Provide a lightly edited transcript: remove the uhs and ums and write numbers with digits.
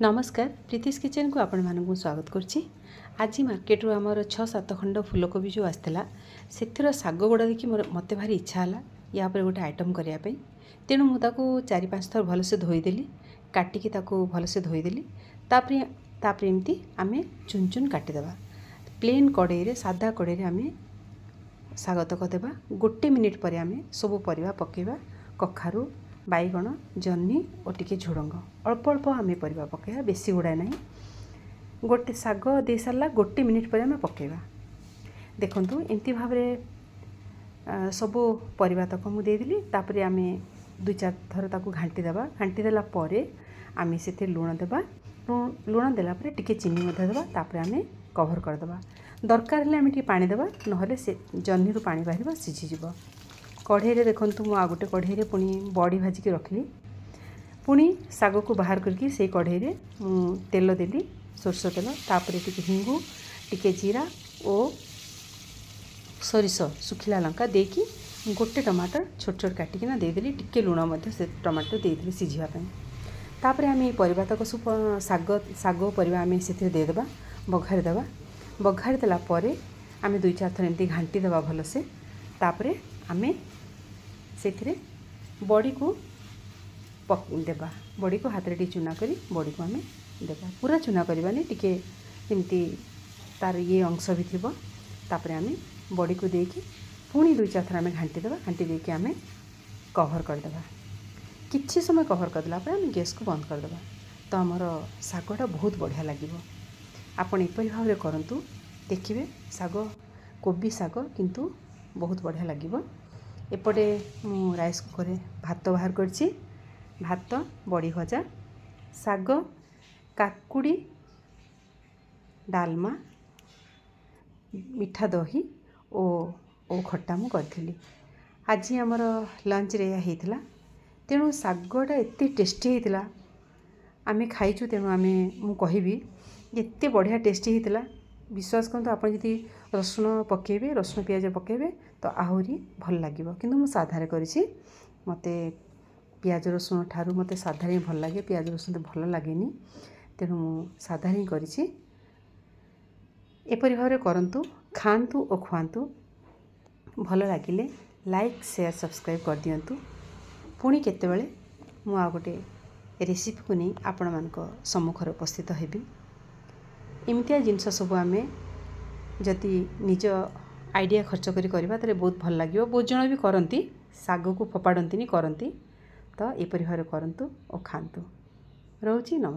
नमस्कार प्रीतिश किचन को आपण मानक स्वागत करछि। आज मार्केट रो हमर 6-7 खंड फूलकोबी जो आसला से साग गुड़ा देखी मत भारी इच्छा है या पर गोटे आइटम करने तेणु मुझे 4-5 थर भलसे धोईदेली काटिकी भलसे धोईदेली तापर एमती आम चुन चुन काटिदेवा प्लेन कड़े सादा कड़े आम साग तक देवा। गोटे मिनिट पर आम सब परिवा पकेवा कखारू बैगण जन्नी और टिके झुड़ंग अल्प अल्प आम परिवा पकेवा बेसी गुड़ा ना गोटे साग दे सारा गोटे मिनिट पर आम पकेवा। देखंतु एमती भाव सब परिवा तक मुदेदेली तापर आम 2-4 थर ताकू घांटी देवा। घांटी देला परे आम से लुण देवा लुण देला परे टिके चीनी देवा तापर आम कभर करदेवा। दरकार हेले आम टिके पानी देवा नहले से जन्नी रू पानी बाहर सीझीज। कढ़े देखंतु मु आ गोटे कढ़े पुणी बड़ी भाजिकी रखली पुणी साग को बाहर करके से कढ़े तेल देली सोरष तेल तापर टिके हिंगु टिके जीरा और सोरिष सुखिला लंका देकी गोटे टमाटर छोट छोट काटिकिना देदेली टिके लुण से टमाटर देदेली सीझापी। तापर आम ये परिवा तक सब साग परिवा आम से देदेबा बघारी देवा। बघारी देला परे आम 2-4 थर एमती घांटी देवा भलसे। तापर आम से बड़ी को देवा बड़ी को हाथ में चूना करी बड़ी को आम देवा पूरा चूना करवानी टिके एमती तार ये अंश भी थी। तापर आम बड़ी को देकी पुणी 2-4 थर आम घांटी देवा घांटी देकी आम कभर करदेवा। किछि समय कभर करदेला आम गैस को बंद करदेवा तो आमर सागटा बहुत बढ़िया लगे। आपन एपरी भाव में करंतु देखिए साग कोबी साग किंतु बहुत बढ़िया लगे। एपटे मु राइस कुकर भात बाहर करछि भात बड़ी भजा साग काकुड़ी डालमा मीठा दही ओ खट्टा मु करथिली। आज आमर लंच रे हेइतिला तेणु सागटा एते टेस्टी हेइतिला आमे खाइछु। तेणु आमे मु कहिबी एते बढ़िया टेस्टी हेइतिला विश्वास करते आप जी रसुण पकेबे रसुण पियाज पकेबे तो आहरी भल लगे। किंतु मु साधारे करिछि मते पियाज रसुण ठारू मते साधारे ही भल लगे पियाज रसुण तो भल लगेनी तेणु मु साधारे ही करिछि। एपरि भाव करंतु खांतु और खुआंतु भल लगिले लाइक शेयर सब्सक्राइब कर दियंतु। पुणी केतेबेले मु आ गोटे रेसिपी को नहीं आपण मानक सम्मुखर उपस्थित हेबी। इमतिया जिनस सब आम जदि निज आइडिया खर्च करी करबा तारे बहुत भल लगे। बहुत जन भी करती साग को फोपाड़ती करती तो एपरि भाव करंतु और खांतु। रोची नमस्कार।